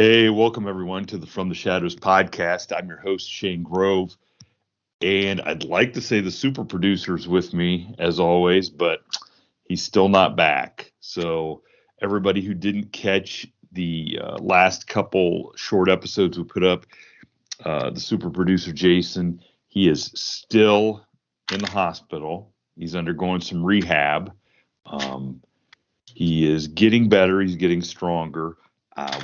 Hey, welcome everyone to the From the Shadows podcast. I'm your host, Shane Grove, and I'd like to say the super producer's with me as always, but he's still not back. So everybody who didn't catch the last couple short episodes we put up, the super producer Jason, he is still in the hospital. He's undergoing some rehab. He is getting better. He's getting stronger.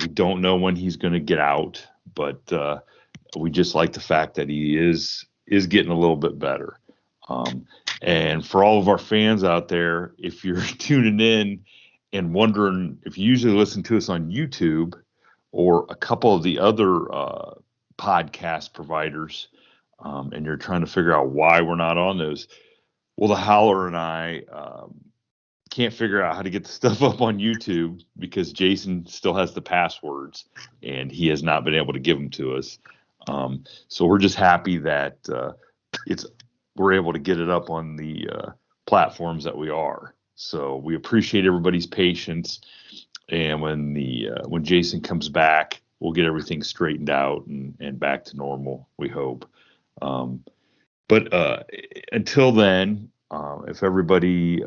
We don't know when he's going to get out, but we just like the fact that he is getting a little bit better. And for all of our fans out there, if you're tuning in and wondering if you usually listen to us on YouTube or a couple of the other podcast providers, and you're trying to figure out why we're not on those, well, the Howler and I can't figure out how to get the stuff up on YouTube because Jason still has the passwords and he has not been able to give them to us. So we're just happy that we're able to get it up on the platforms that we are. So we appreciate everybody's patience. And when Jason comes back, we'll get everything straightened out and back to normal, we hope. But until then, if everybody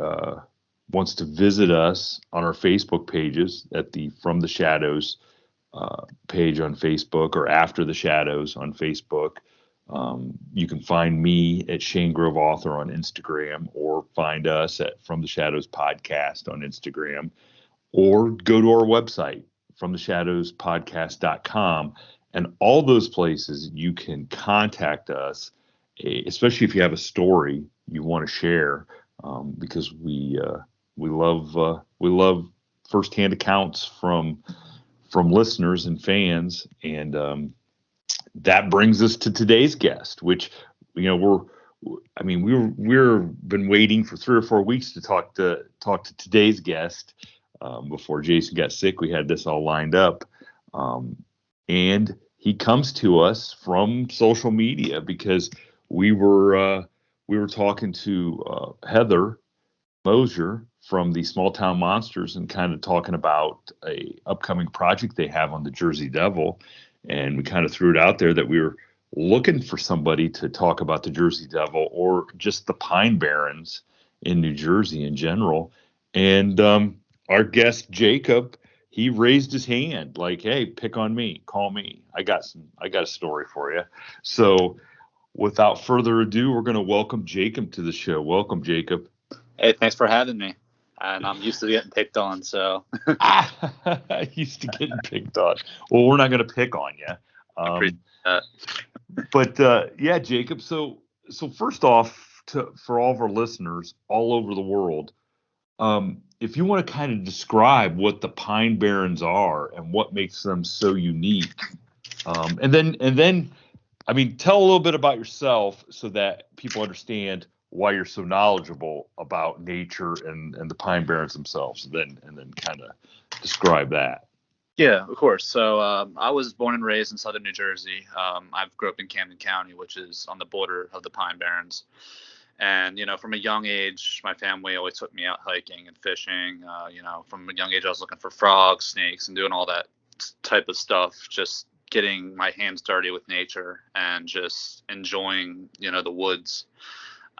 wants to visit us on our Facebook pages at the From the Shadows page on Facebook or After the Shadows on Facebook. You can find me at Shane Grove Author on Instagram, or find us at From the Shadows Podcast on Instagram, or go to our website, FromTheShadowsPodcast.com. And all those places you can contact us, especially if you have a story you want to share, because we love firsthand accounts from listeners and fans, and that brings us to today's guest, which we've been waiting for 3 or 4 weeks to talk to today's guest. Before Jason got sick, we had this all lined up, and he comes to us from social media because we were talking to Heather Mosier from the Small Town Monsters and kind of talking about a upcoming project they have on the Jersey Devil. And we kind of threw it out there that we were looking for somebody to talk about the Jersey Devil or just the Pine Barrens in New Jersey in general. And our guest, Jacob, he raised his hand like, hey, pick on me, call me. I got a story for you. So without further ado, we're going to welcome Jacob to the show. Welcome, Jacob. Hey, thanks for having me. And I'm used to getting picked on, so. Used to getting picked on. Well, we're not going to pick on you. Appreciate that. But yeah, Jacob. So first off, for all of our listeners all over the world, if you want to kind of describe what the Pine Barrens are and what makes them so unique, and then, I mean, tell a little bit about yourself so that people understand why you're so knowledgeable about nature and the Pine Barrens themselves, and then kind of describe that. Yeah, of course. So I was born and raised in southern New Jersey. I grew up in Camden County, which is on the border of the Pine Barrens. And, from a young age, my family always took me out hiking and fishing. From a young age, I was looking for frogs, snakes, and doing all that type of stuff, just getting my hands dirty with nature and just enjoying, the woods.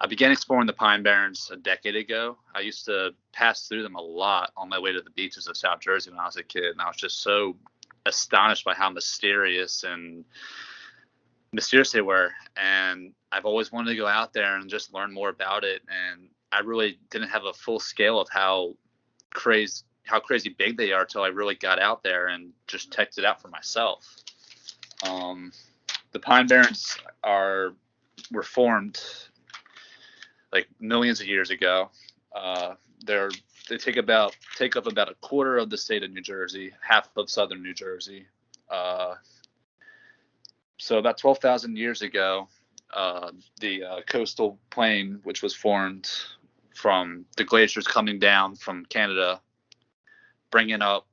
I began exploring the Pine Barrens a decade ago. I used to pass through them a lot on my way to the beaches of South Jersey when I was a kid, and I was just so astonished by how mysterious they were. And I've always wanted to go out there and just learn more about it. And I really didn't have a full scale of how crazy big they are until I really got out there and just checked it out for myself. The Pine Barrens were formed like millions of years ago. They take up about a quarter of the state of New Jersey, half of southern New Jersey. So about 12,000 years ago, the coastal plain, which was formed from the glaciers coming down from Canada, bringing up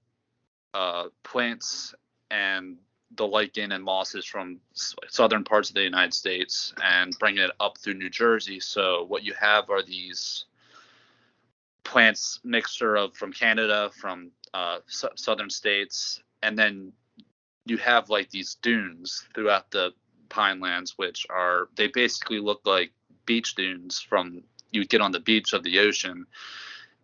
plants and the lichen and mosses from southern parts of the United States and bringing it up through New Jersey. So what you have are these plants mixture of from Canada, from southern states, and then you have like these dunes throughout the pine lands, which they basically look like beach dunes from you would get on the beach of the ocean.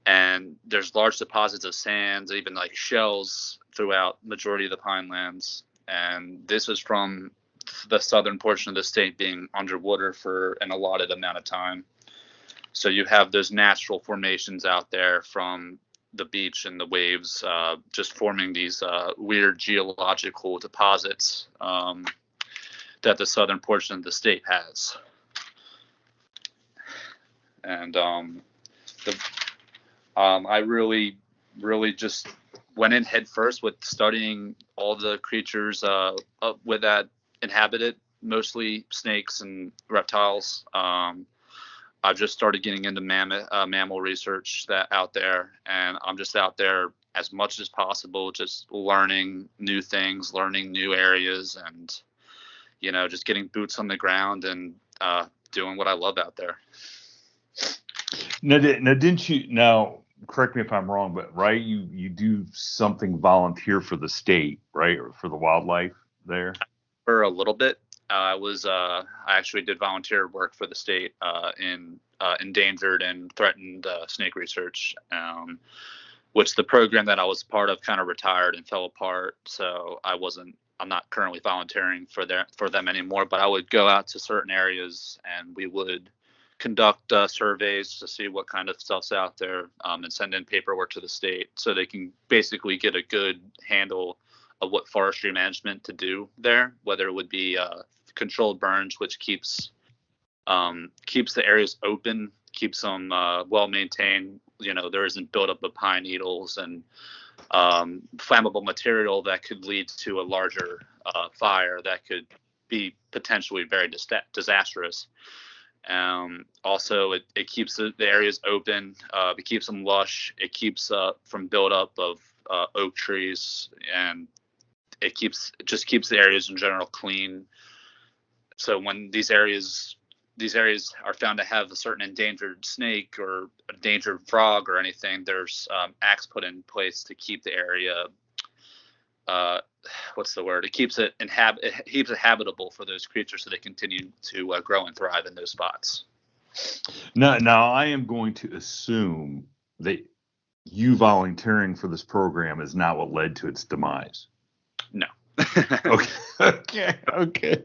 And there's large deposits of sands, even like shells throughout majority of the pine lands. And this is from the southern portion of the state being underwater for an allotted amount of time. So you have those natural formations out there from the beach and the waves, just forming these weird geological deposits that the southern portion of the state has. And I really just went in head first with studying all the creatures with that inhabit it, mostly snakes and reptiles. I just started getting into mammal research that out there, and I'm just out there as much as possible, just learning new things, learning new areas, and just getting boots on the ground and doing what I love out there. Now, didn't you? Now, correct me if I'm wrong, but right, you do something volunteer for the state, right, or for the wildlife there? For a little bit. I actually did volunteer work for the state in endangered and threatened snake research, which the program that I was part of kind of retired and fell apart. So I'm not currently volunteering for them anymore, but I would go out to certain areas and we would conduct surveys to see what kind of stuff's out there, and send in paperwork to the state so they can basically get a good handle of what forestry management to do there, whether it would be controlled burns, which keeps the areas open, keeps them well maintained. There isn't buildup of pine needles and flammable material that could lead to a larger fire that could be potentially very disastrous. Also, it keeps the areas open. It keeps them lush. It keeps from buildup of oak trees, and it just keeps the areas in general clean. So when these areas are found to have a certain endangered snake or endangered frog or anything, there's acts put in place to keep the area. What's the word? It keeps it habitable for those creatures so they continue to grow and thrive in those spots. Now I am going to assume that you volunteering for this program is not what led to its demise. No. Okay.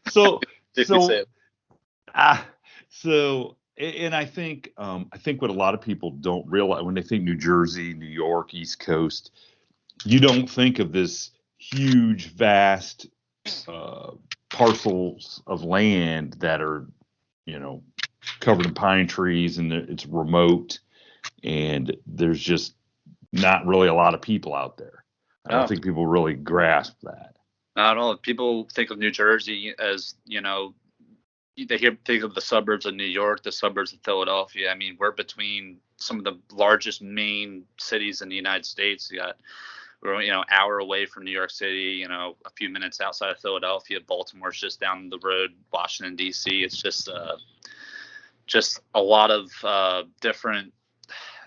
So, and I think what a lot of people don't realize when they think New Jersey, New York, East Coast, you don't think of this huge, vast parcels of land that are, covered in pine trees, and it's remote, and there's just not really a lot of people out there. I don't think people really grasp that. Not at all. People think of New Jersey as, think of the suburbs of New York, the suburbs of Philadelphia. I mean, we're between some of the largest main cities in the United States. We're hour away from New York City, a few minutes outside of Philadelphia. Baltimore's just down the road, Washington, D.C. It's just a lot of different.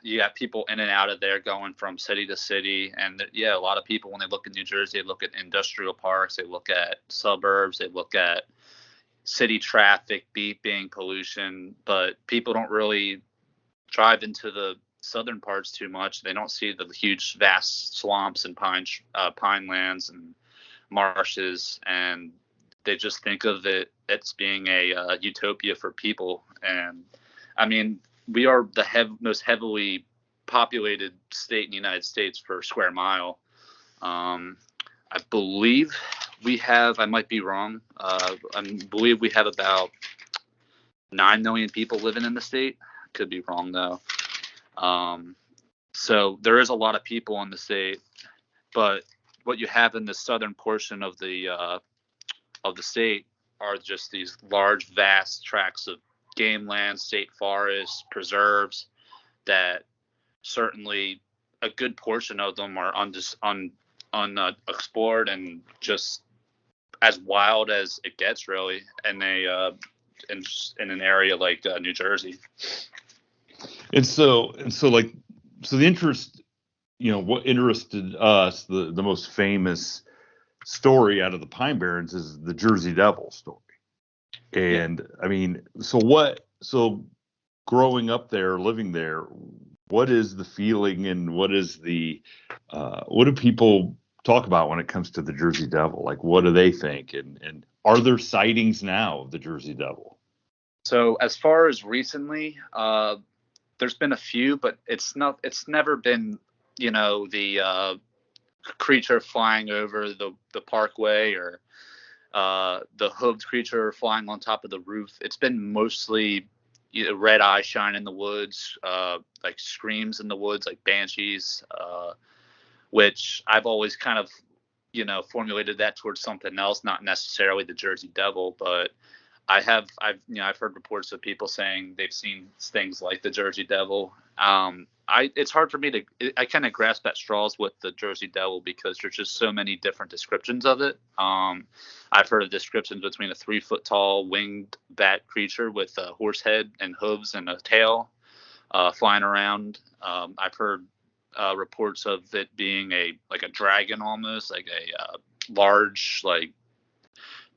You got people in and out of there going from city to city. And a lot of people, when they look at New Jersey, they look at industrial parks, they look at suburbs, they look at city traffic, beeping, pollution. But people don't really drive into the southern parts too much. They don't see the huge, vast swamps and pine lands and marshes. And they just think of it's being a utopia for people. And I mean, we are the most heavily populated state in the United States per square mile. I believe we have, I might be wrong, I believe we have about 9 million people living in the state. Could be wrong though. So there is a lot of people in the state, but what you have in the southern portion of the state are just these large, vast tracts of game land, state forests, preserves that certainly a good portion of them are unexplored and just as wild as it gets, really, and in an area like New Jersey. And so the interest, what interested us, the most famous story out of the Pine Barrens is the Jersey Devil story. And I mean, so growing up there, living there, what is the feeling and what do people talk about when it comes to the Jersey Devil? Like, what do they think? And are there sightings now of the Jersey Devil? So as far as recently, there's been a few, but it's never been, the creature flying over the parkway or the hooved creature flying on top of the roof. It's been mostly red eye shine in the woods, like screams in the woods, like banshees, which I've always kind of, formulated that towards something else, not necessarily the Jersey Devil, but I've heard reports of people saying they've seen things like the Jersey Devil. It's hard for me I kind of grasp at straws with the Jersey Devil because there's just so many different descriptions of it. I've heard of descriptions between a 3-foot tall winged bat creature with a horse head and hooves and a tail flying around. I've heard reports of it being like a dragon, almost like a large, like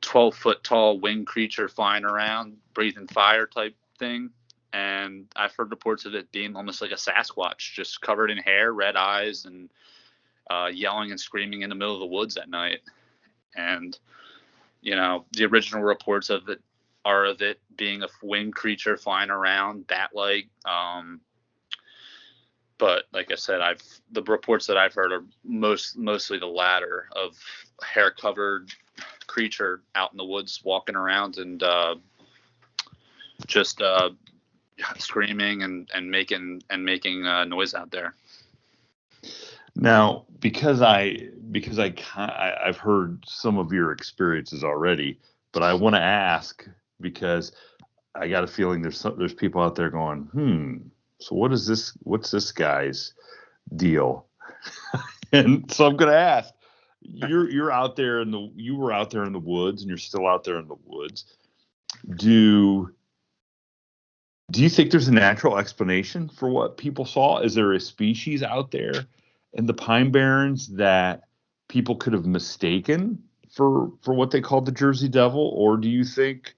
12-foot tall winged creature flying around, breathing fire type thing. And I've heard reports of it being almost like a Sasquatch, just covered in hair, red eyes, and yelling and screaming in the middle of the woods at night. And, the original reports of it are of it being a winged creature flying around, bat-like. But like I said, the reports that I've heard are mostly the latter, of hair-covered creature out in the woods walking around and just screaming and making noise out there. Now, because I've heard some of your experiences already, but I want to ask because I got a feeling there's people out there going, so what's this guy's deal? And so I'm going to ask, you were out there in the woods and you're still out there in the woods. Do you think there's a natural explanation for what people saw? Is there a species out there in the Pine Barrens that people could have mistaken for what they called the Jersey Devil? Or do you think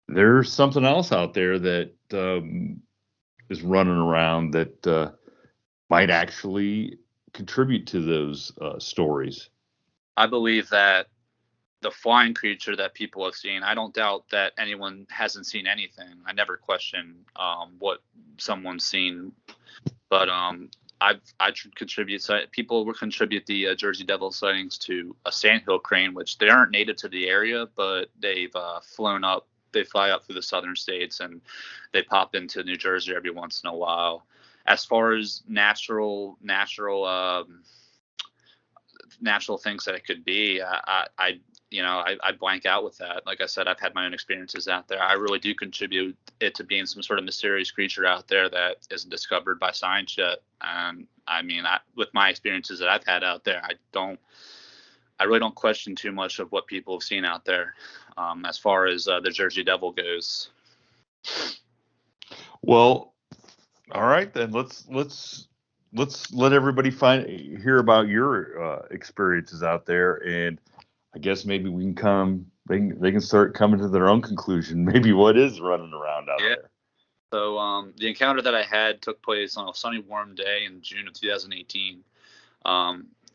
there's something else out there that is running around that might actually contribute to those stories? I believe that the flying creature that people have seen, I don't doubt that anyone hasn't seen anything. I never question what someone's seen, but people will contribute the Jersey Devil sightings to a sandhill crane, which they aren't native to the area, but they've flown up. They fly up through the southern states and they pop into New Jersey every once in a while. As far as natural things that it could be, I blank out with that. Like I said, I've had my own experiences out there. I really do contribute it to being some sort of mysterious creature out there that isn't discovered by science yet. And with my experiences that I've had out there, I really don't question too much of what people have seen out there as far as the Jersey Devil goes. Well, all right then. Let's let everybody hear about your experiences out there, and I guess maybe we can they can start coming to their own conclusion. Maybe what is running around out there. So the encounter that I had took place on a sunny, warm day in June of 2018.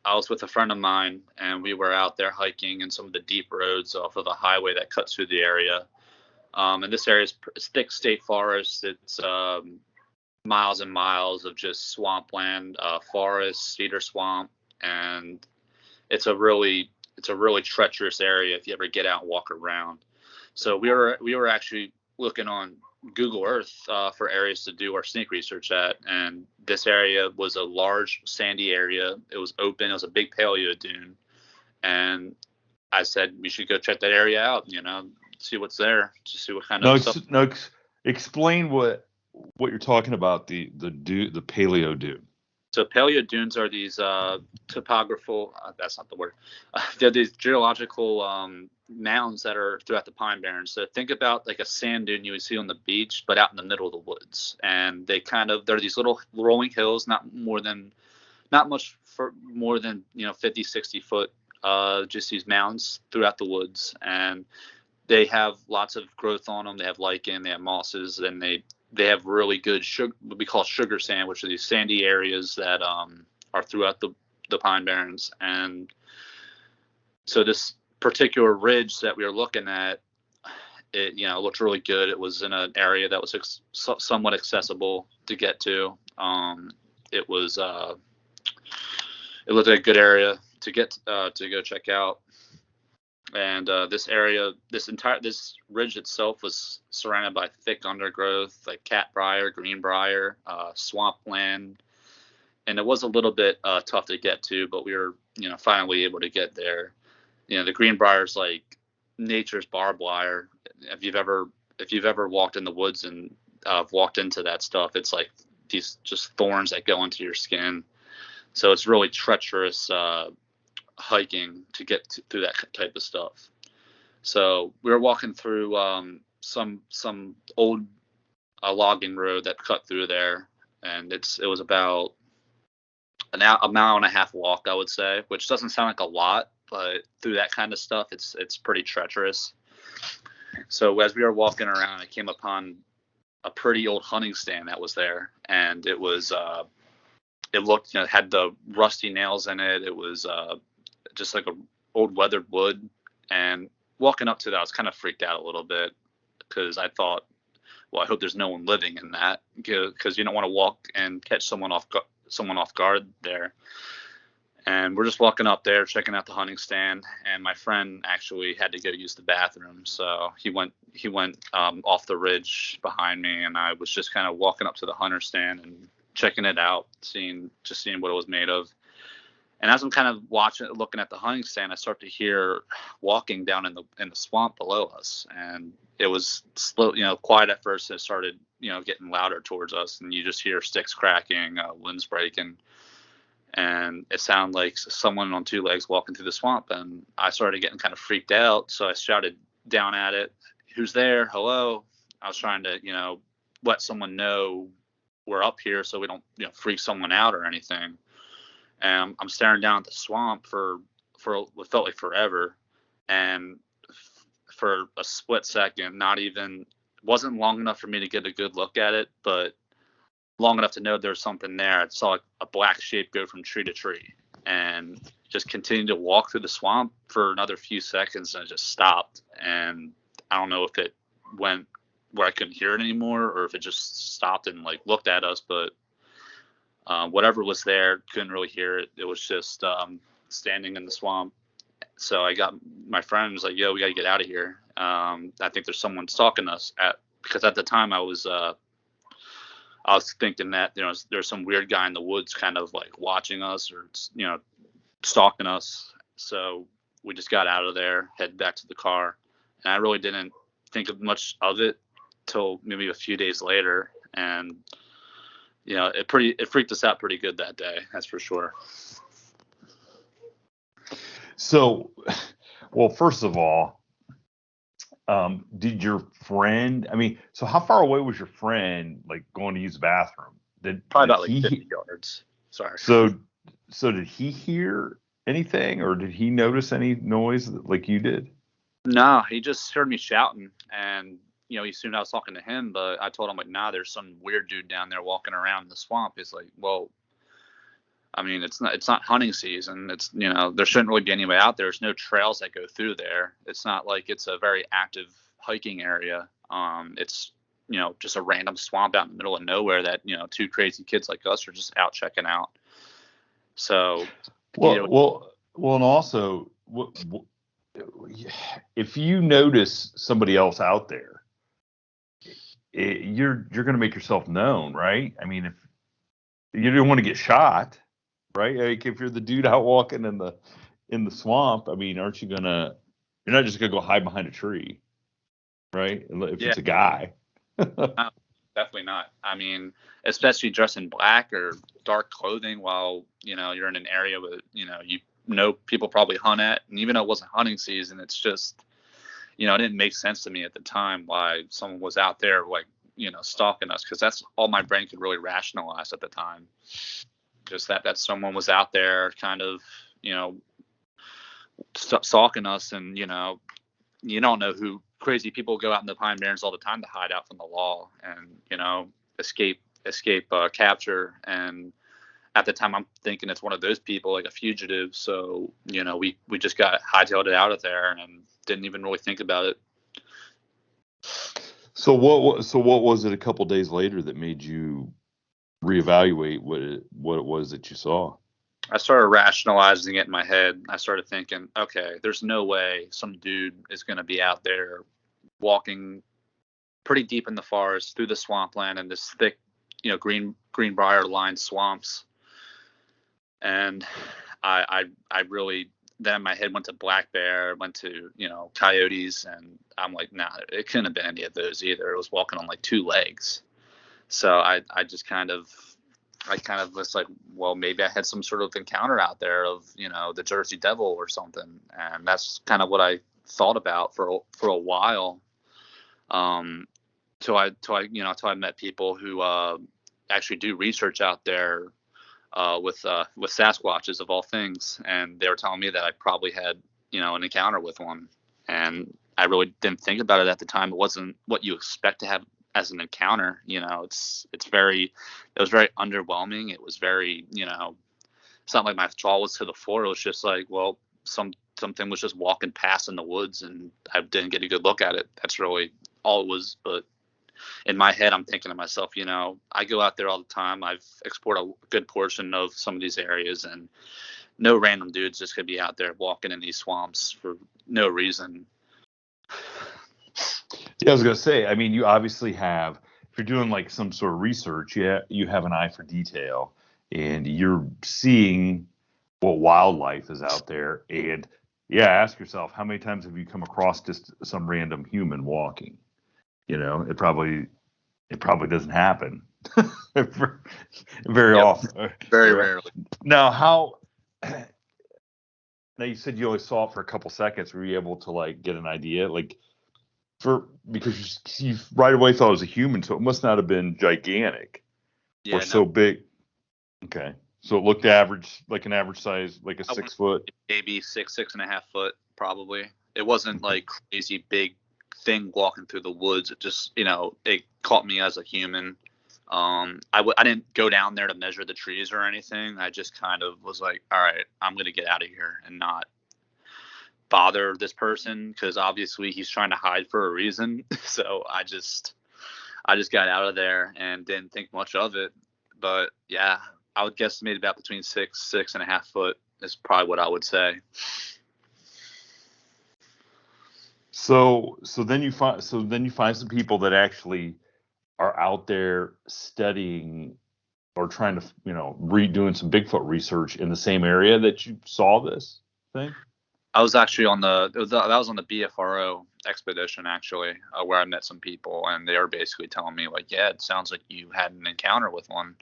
I was with a friend of mine, and we were out there hiking in some of the deep roads off of the highway that cuts through the area. And this area is thick state forest. It's miles and miles of just swampland, forest, cedar swamp, and it's a really treacherous area if you ever get out and walk around. So we were actually looking on Google Earth for areas to do our sneak research at, and this area was a large sandy area. It was open. It was a big paleo dune, and I said we should go check that area out. See what's there, to see what kind of stuff. Explain what you're talking about. The paleo dune. So paleo dunes are these topographical, that's not the word. They're these geological mounds that are throughout the Pine Barrens. So think about like a sand dune you would see on the beach, but out in the middle of the woods. And they're these little rolling hills, not much for more than 50, 60 foot just these mounds throughout the woods, and they have lots of growth on them. They have lichen, they have mosses, and they have really good sugar, what we call sugar sand, which are these sandy areas that are throughout the Pine Barrens. And so this particular ridge that we were looking at, it looked really good. It was in an area that was somewhat accessible to get to. It was it looked like a good area to go check out. And this area, this ridge itself was surrounded by thick undergrowth, like catbrier, greenbrier, swampland, and it was a little bit tough to get to, but we were, finally able to get there. The greenbrier is like nature's barbed wire. If you've ever walked in the woods and walked into that stuff, it's like these just thorns that go into your skin. So it's really treacherous hiking to get through that type of stuff. So we were walking through some old logging road that cut through there, and it was about a mile and a half walk, I would say, which doesn't sound like a lot, but through that kind of stuff, it's pretty treacherous. So as we were walking around, I came upon a pretty old hunting stand that was there, and it was it looked, had the rusty nails in it. It was just like a old weathered wood. And walking up to that, I was kind of freaked out a little bit because I thought, well, I hope there's no one living in that, because you don't want to walk and catch someone off guard there. And we're just walking up there, checking out the hunting stand, and my friend actually had to go use the bathroom, so he went off the ridge behind me, and I was just kind of walking up to the hunter stand and checking it out, seeing what it was made of. And as I'm kind of looking at the hunting stand, I start to hear walking down in the swamp below us, and it was slow, quiet at first. And it started, getting louder towards us, and you just hear sticks cracking, limbs breaking, and it sounded like someone on two legs walking through the swamp. And I started getting kind of freaked out, so I shouted down at it, "Who's there? Hello!" I was trying to, let someone know we're up here, so we don't, freak someone out or anything. And I'm staring down at the swamp for what felt like forever, and for a split second, wasn't long enough for me to get a good look at it, but long enough to know there was something there. I saw a black shape go from tree to tree and just continued to walk through the swamp for another few seconds, and it just stopped. And I don't know if it went where I couldn't hear it anymore, or if it just stopped and looked at us, but whatever was there, couldn't really hear it. It was just standing in the swamp. So I got my friend was like, "Yo, we got to get out of here. I think there's someone stalking us." Because at the time I was thinking that there's some weird guy in the woods kind of watching us, or stalking us. So we just got out of there, headed back to the car, and I really didn't think of much of it till maybe a few days later. And it freaked us out pretty good that day, that's for sure. So, well, first of all, did your friend, so how far away was your friend, going to use the bathroom? Probably about 50 yards. Sorry. So did he hear anything, or did he notice any noise like you did? No, he just heard me shouting, and he assumed I was talking to him, but I told him, nah, there's some weird dude down there walking around in the swamp. He's like, well, it's not hunting season. It's, there shouldn't really be anybody out there. There's no trails that go through there. It's not like it's a very active hiking area. It's, just a random swamp out in the middle of nowhere that, two crazy kids like us are just out checking out. So, and also, if you notice somebody else out there, you're going to make yourself known, right? If you don't want to get shot, right? If you're the dude out walking in the swamp, aren't you you're not just going to go hide behind a tree, right? If it's a guy. No, definitely not. Especially dressed in black or dark clothing while, you're in an area with, people probably hunt at. And even though it wasn't hunting season, it's just, it didn't make sense to me at the time why someone was out there, stalking us, because that's all my brain could really rationalize at the time. Just that someone was out there kind of, stalking us, and you don't know who crazy people go out in the Pine Barrens all the time to hide out from the law and escape capture. And at the time, I'm thinking it's one of those people, like a fugitive. So we just got hightailed it out of there and didn't even really think about it. So what was it a couple days later that made you reevaluate what it was that you saw? I started rationalizing it in my head. I started thinking, okay, there's no way some dude is going to be out there walking pretty deep in the forest through the swampland and this thick, greenbrier lined swamps. And I really, then my head went to black bear, went to, coyotes, and I'm like, nah, it couldn't have been any of those either. It was walking on like two legs. So I kind of was like, well, maybe I had some sort of encounter out there of, the Jersey Devil or something. And that's kind of what I thought about for a while. Till I met people who actually do research out there with Sasquatches of all things, and they were telling me that I probably had an encounter with one, and I really didn't think about it at the time. It wasn't what you expect to have as an encounter. It was very underwhelming. It was very it's not like my jaw was to the floor. It was just like, well, something was just walking past in the woods, and I didn't get a good look at it. That's really all it was. But in my head, I'm thinking to myself, I go out there all the time. I've explored a good portion of some of these areas, and no random dude's just gonna be out there walking in these swamps for no reason. Yeah, I was gonna say, I mean, you obviously have, if you're doing like some sort of research, you have an eye for detail, and you're seeing what wildlife is out there. And yeah, ask yourself, how many times have you come across just some random human walking? It probably doesn't happen very often. Very rarely. Now, now you said you only saw it for a couple seconds. Were you able to like get an idea, like because you right away thought it was a human, so it must not have been gigantic or so big. Okay, so it looked average, like an average size, like a 6 foot, maybe 6.5 foot, probably. It wasn't like crazy big thing walking through the woods. It just, it caught me as a human. I didn't go down there to measure the trees or anything. I just kind of was like, all right, I'm going to get out of here and not bother this person, because obviously he's trying to hide for a reason. So I just got out of there and didn't think much of it. But yeah, I would guesstimate about between 6.5 foot is probably what I would say. So then you find some people that actually are out there studying or trying to, doing some Bigfoot research in the same area that you saw this thing. I was actually on the BFRO expedition, actually, where I met some people, and they were basically telling me like, yeah, it sounds like you had an encounter with one.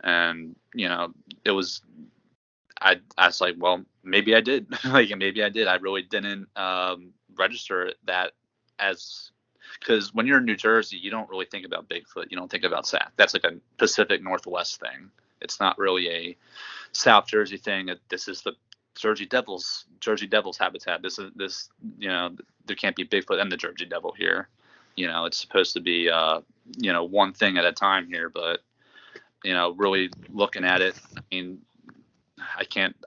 And it was, I was like, well, maybe I did. Maybe I did. I really didn't register that as, because when you're in New Jersey, you don't really think about Bigfoot. You don't think about SAC. That's like a Pacific Northwest thing. It's not really a South Jersey thing. This is the Jersey Devil's habitat. This there can't be Bigfoot and the Jersey Devil here. It's supposed to be one thing at a time here, but really looking at it, I mean,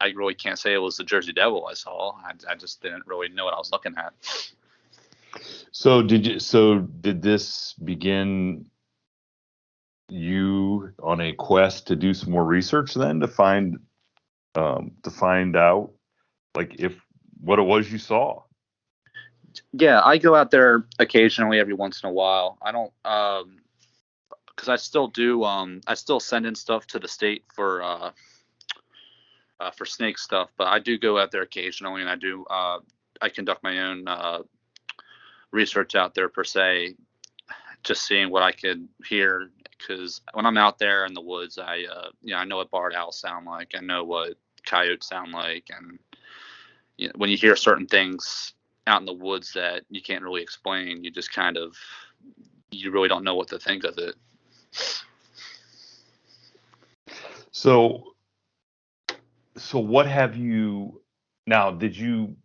I really can't say it was the Jersey Devil I saw. I just didn't really know what I was looking at. So did this begin you on a quest to do some more research then to find out like if what it was you saw? Yeah, I go out there occasionally every once in a while. I don't because I still do I still send in stuff to the state for snake stuff, but I do go out there occasionally, and I conduct my own research out there per se, just seeing what I could hear, because when I'm out there in the woods, I know what barred owls sound like, I know what coyotes sound like, and when you hear certain things out in the woods that you can't really explain, you just kind of, you really don't know what to think of it. So what have you Now, did you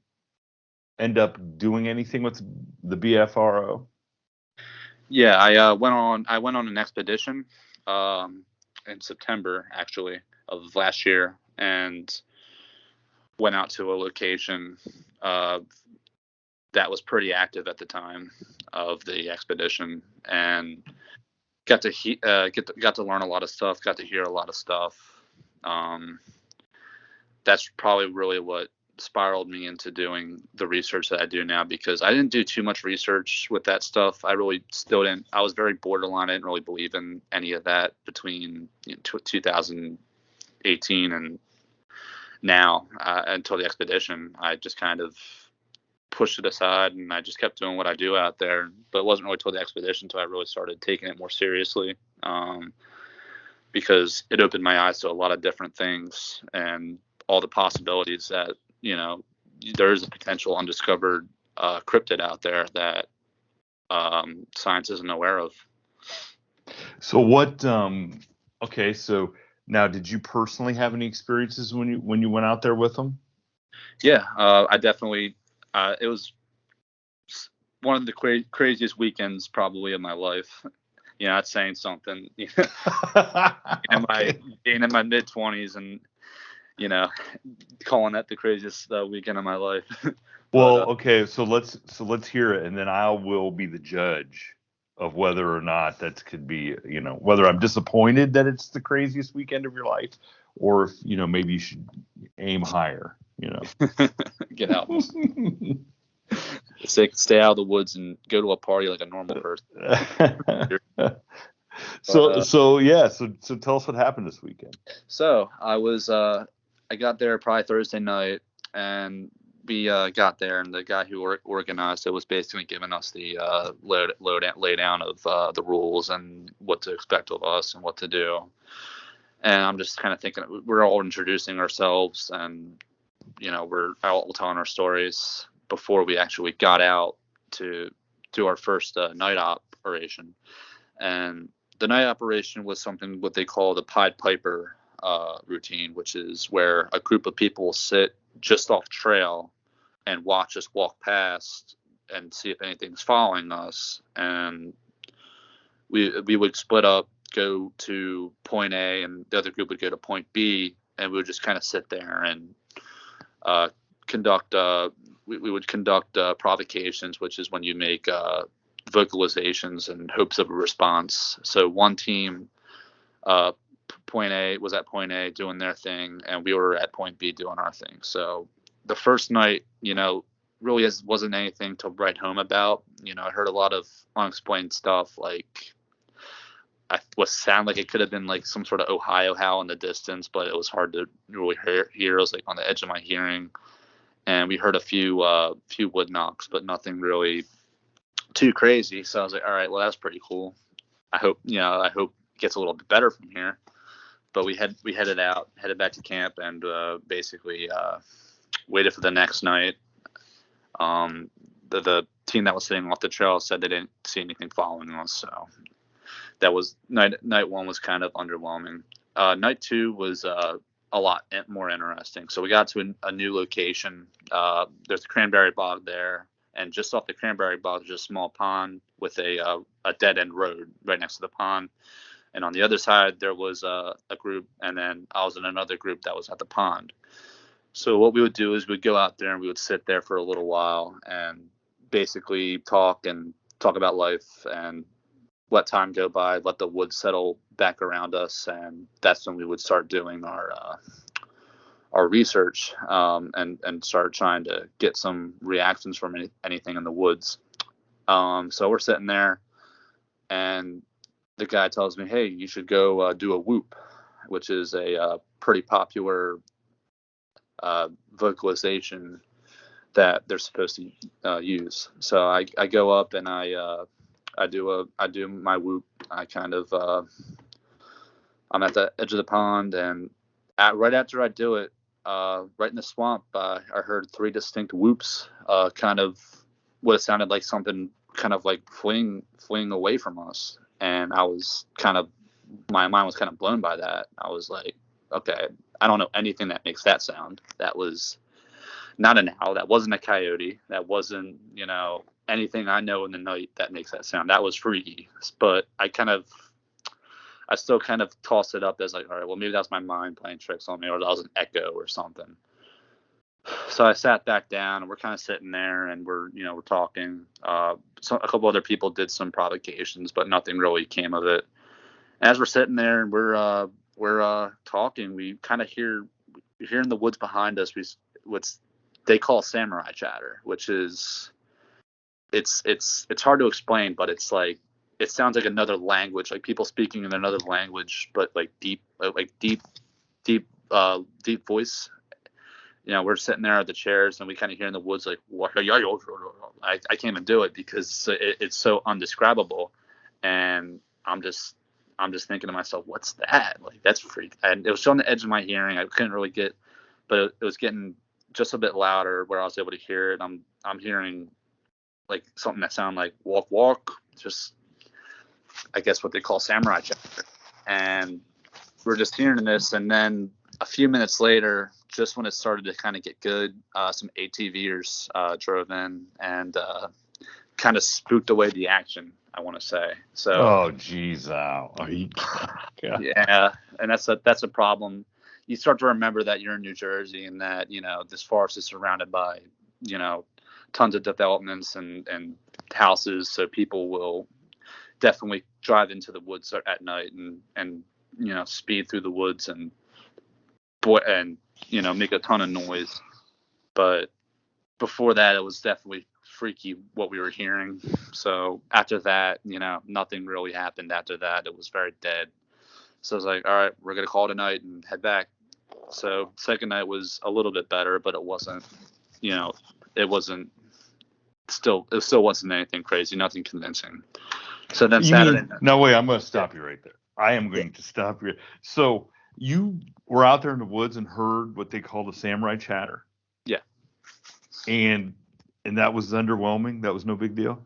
end up doing anything with the BFRO? Yeah, I went on an expedition in September actually of last year, and went out to a location uh, that was pretty active at the time of the expedition, and got to learn a lot of stuff, got to hear a lot of stuff. Um, that's probably really what spiraled me into doing the research that I do now, because I didn't do too much research with that stuff. I really still didn't. I was very borderline. I didn't really believe in any of that between 2018 and now, until the expedition. I just kind of pushed it aside, and I just kept doing what I do out there. But it wasn't really till the expedition until I really started taking it more seriously, because it opened my eyes to a lot of different things and all the possibilities that, there is a potential undiscovered cryptid out there that science isn't aware of. So what? Okay, so now, did you personally have any experiences when you went out there with them? Yeah, I definitely. It was one of the craziest weekends probably of my life. That's saying something. Okay. Being in my mid-20s and calling that the craziest weekend of my life. Well, okay, so let's hear it, and then I will be the judge of whether or not that could be, whether I'm disappointed that it's the craziest weekend of your life, or if, maybe you should aim higher, Get out. Stay out of the woods and go to a party like a normal person. So tell us what happened this weekend. So I got there probably Thursday night, and we got there, and the guy who organized it was basically giving us the lay down of the rules and what to expect of us and what to do. And I'm just kind of thinking, we're all introducing ourselves, and we're all telling our stories before we actually got out to do our first night operation. And the night operation was something what they call the Pied Piper routine, which is where a group of people will sit just off trail and watch us walk past and see if anything's following us. And we would split up, go to point A, and the other group would go to point B, and we would just kind of sit there and conduct. We would conduct provocations, which is when you make vocalizations in hopes of a response. So one team, point A, was at point A doing their thing, and we were at point B doing our thing. So the first night, really wasn't anything to write home about. I heard a lot of unexplained stuff, like what sounded like it could have been like some sort of Ohio howl in the distance, but it was hard to really hear. It was like on the edge of my hearing. And we heard a few wood knocks, but nothing really too crazy. So I was like, all right, well, that's pretty cool. I hope it gets a little bit better from here. But we headed back to camp, and basically waited for the next night. The team that was sitting off the trail said they didn't see anything following us, so that was night one was kind of underwhelming. Night two was a lot more interesting. So we got to a new location. There's a cranberry bog there, and just off the cranberry bog, there's a small pond with a dead end road right next to the pond. And on the other side, there was a group, and then I was in another group that was at the pond. So what we would do is we'd go out there and we would sit there for a little while and basically talk about life and let time go by, let the woods settle back around us, and that's when we would start doing our research, and start trying to get some reactions from anything in the woods. So we're sitting there, and the guy tells me, "Hey, you should go do a whoop," which is a pretty popular vocalization that they're supposed to use. So I go up and I do my whoop. I kind of I'm at the edge of the pond, and right after I do it, right in the swamp, I heard three distinct whoops, kind of what it sounded like something kind of like fleeing away from us. And my mind was kind of blown by that. I was like, okay, I don't know anything that makes that sound. That was not an owl. That wasn't a coyote. That wasn't, anything I know in the night that makes that sound. That was freaky. But I still kind of tossed it up as like, all right, well, maybe that's my mind playing tricks on me, or that was an echo or something. So I sat back down, and we're kind of sitting there, and we're talking. A couple other people did some provocations, but nothing really came of it. As we're sitting there and we're talking, we kind of hear in the woods behind us, what they call samurai chatter, which is it's hard to explain, but it's like, it sounds like another language, like people speaking in another language, but like deep voice. We're sitting there at the chairs, and we kind of hear in the woods like, I can't even do it because it's so undescribable, and I'm just thinking to myself, what's that? Like, that's freak. And it was on the edge of my hearing. I couldn't really get, but it was getting just a bit louder where I was able to hear it. I'm hearing like something that sounded like walk, walk, just I guess what they call samurai chatter. And we're just hearing this, and then a few minutes later, just when it started to kind of get good, some ATVers drove in and kind of spooked away the action, I want to say. So. Oh, geez, ow. Yeah, and that's a problem. You start to remember that you're in New Jersey, and that this forest is surrounded by tons of developments and houses, so people will definitely drive into the woods at night and speed through the woods and make a ton of noise. But before that, it was definitely freaky what we were hearing. So after that, nothing really happened after that. It was very dead. So I was like, all right, we're going to call it a night and head back. So second night was a little bit better, but it wasn't, still wasn't anything crazy, nothing convincing. So then Saturday night. No, wait, I'm going to stop you right there. I am going to stop you. So you were out there in the woods and heard what they call the samurai chatter. Yeah. And that was underwhelming. That was no big deal.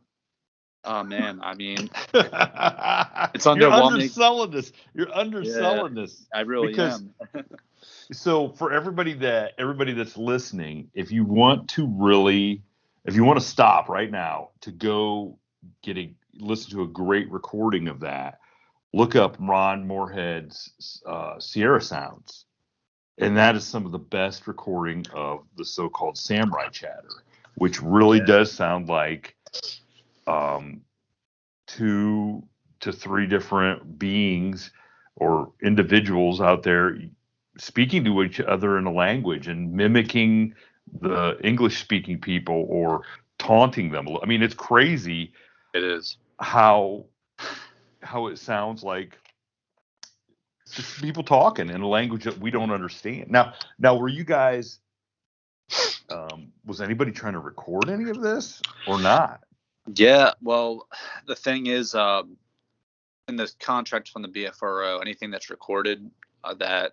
Oh man, I mean, it's underwhelming. You're underselling this. I really am. So for everybody that's listening, if you want to stop right now to go listen to a great recording of that, look up Ron Moorhead's Sierra Sounds, and that is some of the best recording of the so-called samurai chatter, which really does sound like 2 to 3 different beings or individuals out there speaking to each other in a language and mimicking the English-speaking people or taunting them. I mean, it's crazy. It is how it sounds like just people talking in a language that we don't understand. Now, were you guys? Was anybody trying to record any of this or not? Yeah, well, the thing is, in the contract from the BFRO, anything that's recorded that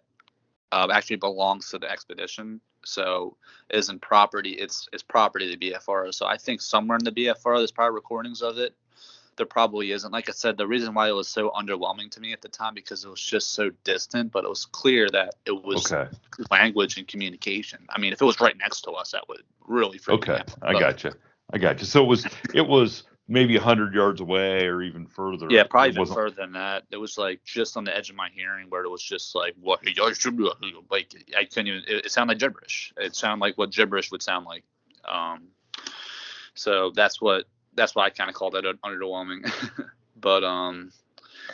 actually belongs to the expedition, so isn't property. It's property of the BFRO. So I think somewhere in the BFRO there's probably recordings of it. There probably isn't. Like I said, the reason why it was so underwhelming to me at the time, because it was just so distant, but it was clear that it was language and communication. I mean, if it was right next to us, that would really freak me out. I got you. So it was maybe 100 yards away or even further. Yeah, probably even further than that. It was like just on the edge of my hearing, where it was just like, what? Like I couldn't even. It sounded like gibberish. It sounded like what gibberish would sound like. So that's why I kind of called it underwhelming. But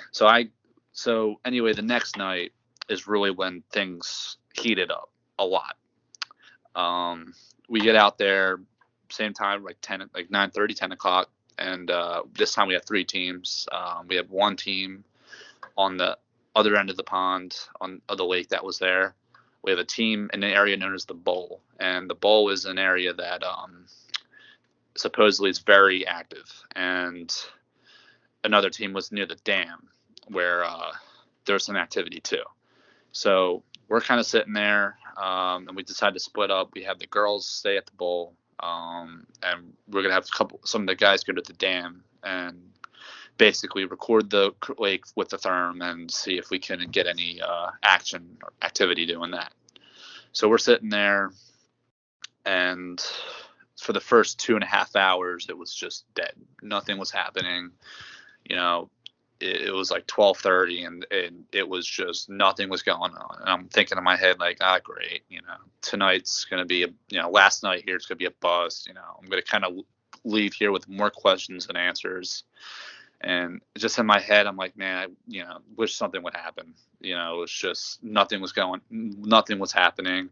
so anyway, the next night is really when things heated up a lot. We get out there same time, like 9:30, 10 o'clock, and this time we have 3 teams. We have one team on the other end of the pond of the lake that was there. We have a team in an area known as the Bowl, and the Bowl is an area that supposedly is very active, and another team was near the dam where there was some activity too. So we're kind of sitting there, and we decided to split up. We have the girls stay at the Bowl, and we're gonna have some of the guys go to the dam and basically record the lake with the therm and see if we can get any action or activity doing that. So we're sitting there, and for the first 2.5 hours, it was just dead. Nothing was happening. You know, it was like 12:30, and it was just nothing was going on. And I'm thinking in my head like, great. You know, tonight's gonna be last night here it's gonna be a bust. You know, I'm gonna kind of leave here with more questions than answers. And just in my head, I'm like, man, I wish something would happen. You know, it was just nothing was happening.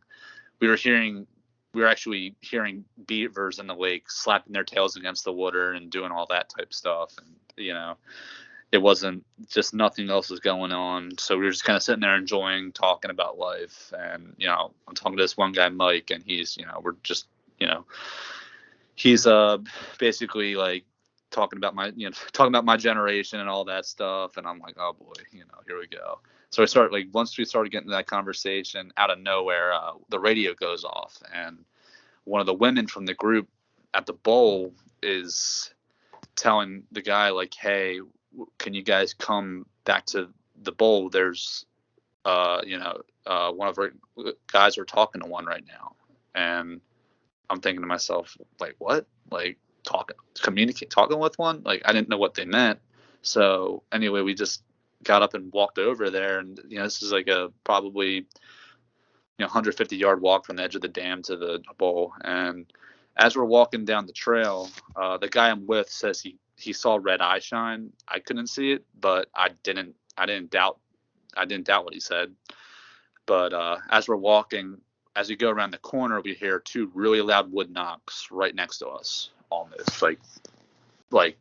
We were actually hearing beavers in the lake slapping their tails against the water and doing all that type stuff. And, it wasn't just nothing else was going on. So we were just kind of sitting there enjoying talking about life. And, I'm talking to this one guy, Mike, and he's, we're just, he's basically like talking about my generation and all that stuff. And I'm like, oh boy, here we go. So once we started getting that conversation, out of nowhere, the radio goes off, and one of the women from the group at the bowl is telling the guy like, hey, can you guys come back to the bowl? There's, one of our guys are talking to one right now. And I'm thinking to myself, like, what? Like talking with one? Like, I didn't know what they meant. So anyway, we just got up and walked over there, and this is like a probably 150-yard walk from the edge of the dam to the bowl. And as we're walking down the trail, the guy I'm with says he saw red eye shine. I couldn't see it, but I didn't doubt what he said. But as we're walking, as we go around the corner, we hear two really loud wood knocks right next to us, almost like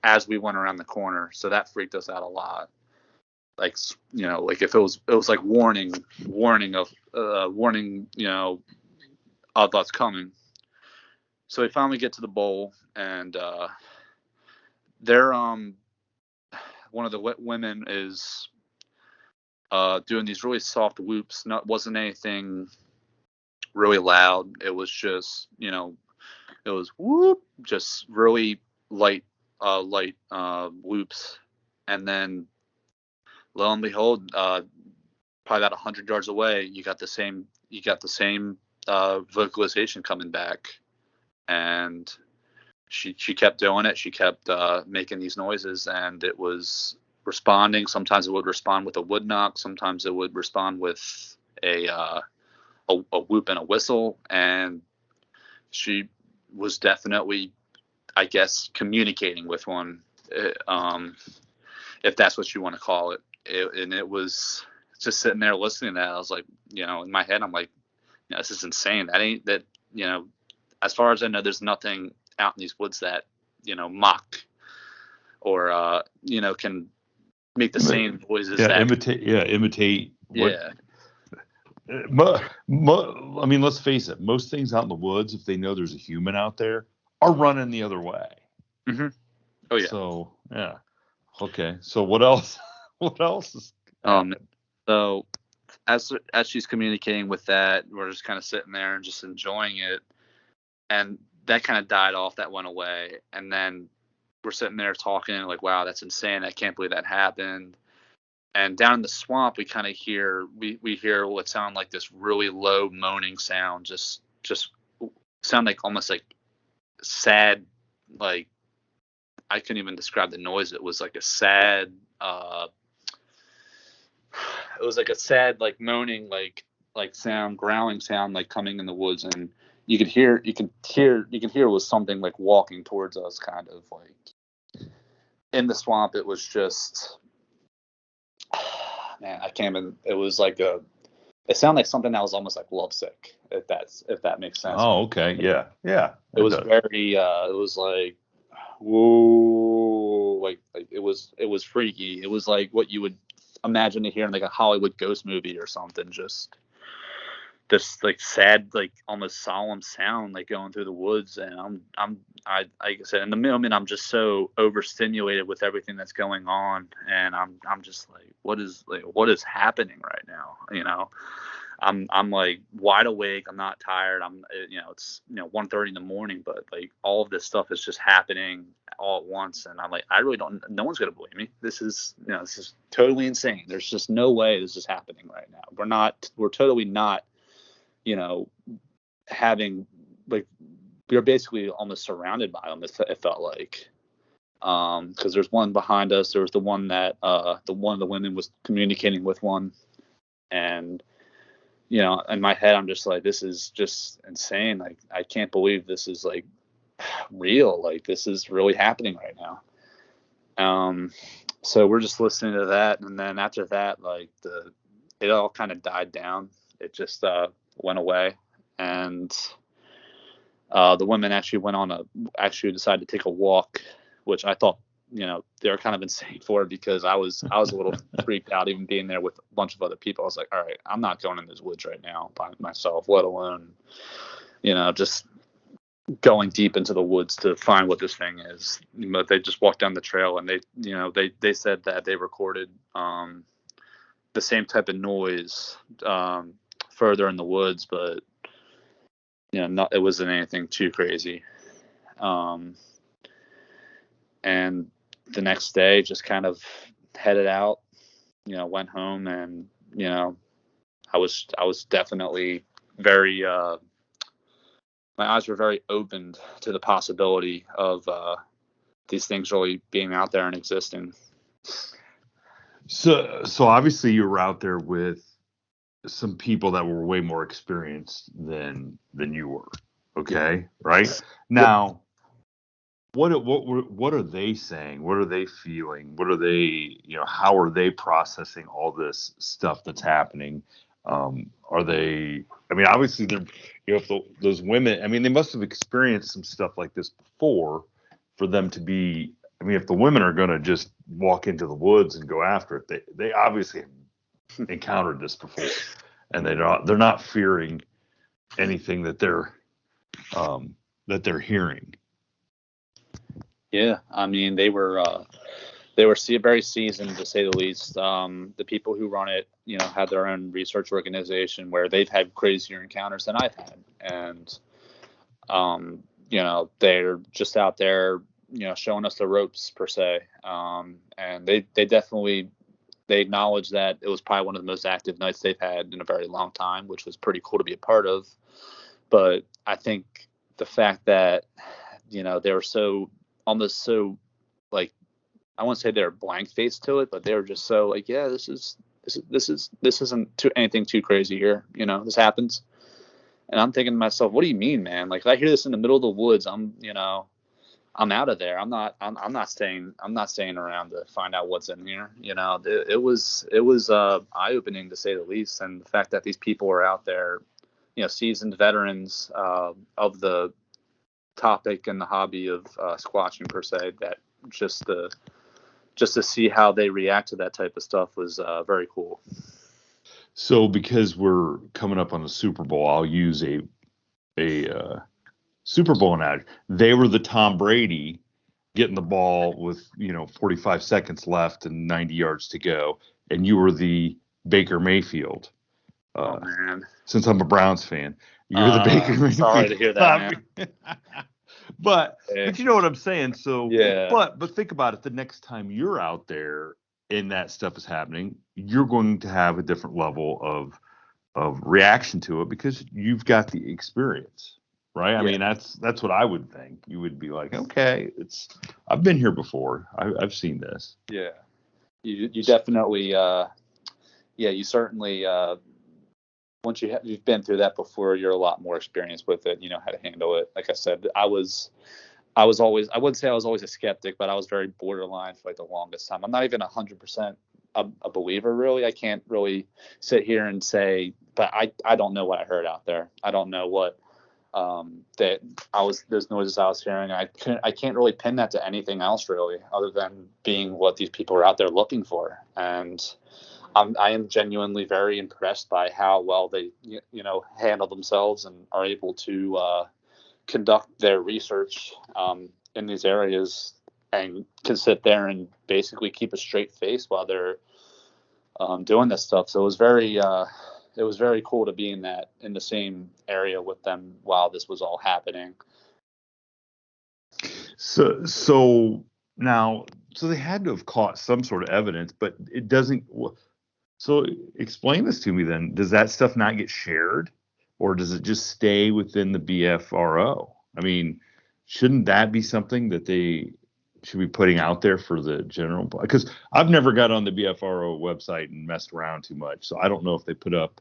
as we went around the corner. So that freaked us out a lot. Like, like if it was like warning of that's coming. So we finally get to the bowl, and they're one of the women is doing these really soft whoops. Wasn't anything really loud. It was just it was whoop, just really light whoops. And then lo and behold, probably about 100 yards away, you got the same vocalization coming back. And she kept doing it. She kept making these noises, and it was responding. Sometimes it would respond with a wood knock. Sometimes it would respond with a whoop and a whistle. And she was definitely, I guess, communicating with one, if that's what you want to call it. And it was just sitting there listening to that. I was like, in my head, I'm like, this is insane. As far as I know, there's nothing out in these woods that, mock or, can make the same noises. Imitate. I mean, let's face it. Most things out in the woods, if they know there's a human out there, are running the other way. Mm-hmm. Oh yeah. So yeah. Okay. So what else? What else is? So as she's communicating with that, we're just kind of sitting there and just enjoying it, and that kind of died off. That went away, and then we're sitting there talking like, wow, that's insane. I can't believe that happened. And down in the swamp, we kind of hear we hear what sounded like this really low moaning sound, just sound like almost like sad, like I couldn't even describe the noise. It was like a sad, it was like a sad, like moaning, like sound, growling sound, like coming in the woods, and you could hear it was something like walking towards us, kind of like in the swamp. It was just, man, I can't even. It was like it sounded like something that was almost like lovesick, if that makes sense. Oh, okay, yeah. It was very. It was like, whoa, like it was freaky. It was like what you would imagine to hear in like a Hollywood ghost movie or something. Just this like sad, like almost solemn sound like going through the woods. And like I said, in the moment, I'm just so overstimulated with everything that's going on, and I'm just like, what is happening right now? I'm like wide awake. I'm not tired. It's 1:30 in the morning, but like all of this stuff is just happening all at once. And I'm like, I really don't, no one's going to believe me. This is totally insane. There's just no way this is happening right now. We're totally not, having like we were basically almost surrounded by them. It felt like, because there's one behind us. There was the one that one of the women was communicating with one, and in my head I'm just like, this is just insane. Like I can't believe this is like real. Like this is really happening right now. So we're just listening to that, and then after that, like it all kind of died down. It just went away, and the women actually decided to take a walk, which I thought, they were kind of insane for, because I was a little freaked out even being there with a bunch of other people. I was like, all right, I'm not going in those woods right now by myself, let alone, just going deep into the woods to find what this thing is. But they just walked down the trail, and they said that they recorded the same type of noise further in the woods, but it wasn't anything too crazy. And the next day just kind of headed out, went home, and I was definitely very my eyes were very opened to the possibility of these things really being out there and existing. So obviously you were out there with some people that were way more experienced than you were. Okay, right? Now, what are they saying? What are they feeling? What are they, how are they processing all this stuff that's happening? Are they? I mean, obviously they're, if those women, I mean, they must have experienced some stuff like this before for them to be. I mean, if the women are going to just walk into the woods and go after it, they obviously have encountered this before, and they're not fearing anything that they're hearing. Yeah, I mean, they were very seasoned, to say the least. The people who run it, had their own research organization where they've had crazier encounters than I've had, and they're just out there, showing us the ropes per se. And they definitely acknowledge that it was probably one of the most active nights they've had in a very long time, which was pretty cool to be a part of. But I think the fact that they were almost so, like, I won't say they're blank faced to it, but they were just so like, yeah, this isn't anything too crazy here. This happens. And I'm thinking to myself, what do you mean, man? Like, if I hear this in the middle of the woods, I'm out of there. I'm not staying around to find out what's in here. It was eye opening, to say the least. And the fact that these people were out there, seasoned veterans of the topic and the hobby of squatching per se, that just to see how they react to that type of stuff was very cool. So because we're coming up on the Super Bowl, I'll use a Super Bowl analogy. They were the Tom Brady getting the ball with 45 seconds left and 90 yards to go, and you were the Baker Mayfield. Oh man! Since I'm a Browns fan, you're the Baker Mayfield. Sorry to hear that, man. But you know what I'm saying. So yeah. But think about it. The next time you're out there and that stuff is happening, you're going to have a different level of reaction to it because you've got the experience, right? I mean, that's what I would think. You would be like, okay, I've been here before. I've seen this. Yeah. You definitely you certainly once you've been through that before, you're a lot more experienced with it. You know how to handle it. Like I said, I wouldn't say I was always a skeptic, but I was very borderline for like the longest time. I'm not even 100% a believer, really. I can't really sit here and say, but I don't know what I heard out there. I don't know what those noises I was hearing. I can't really pin that to anything else really, other than being what these people are out there looking for. And I am genuinely very impressed by how well they, handle themselves and are able to conduct their research in these areas, and can sit there and basically keep a straight face while they're doing this stuff. So it was very cool to be in the same area with them while this was all happening. So now, they had to have caught some sort of evidence, but it doesn't. So explain this to me then. Does that stuff not get shared or does it just stay within the BFRO? I mean, shouldn't that be something that they should be putting out there for the general? Because I've never got on the BFRO website and messed around too much, so I don't know if they put up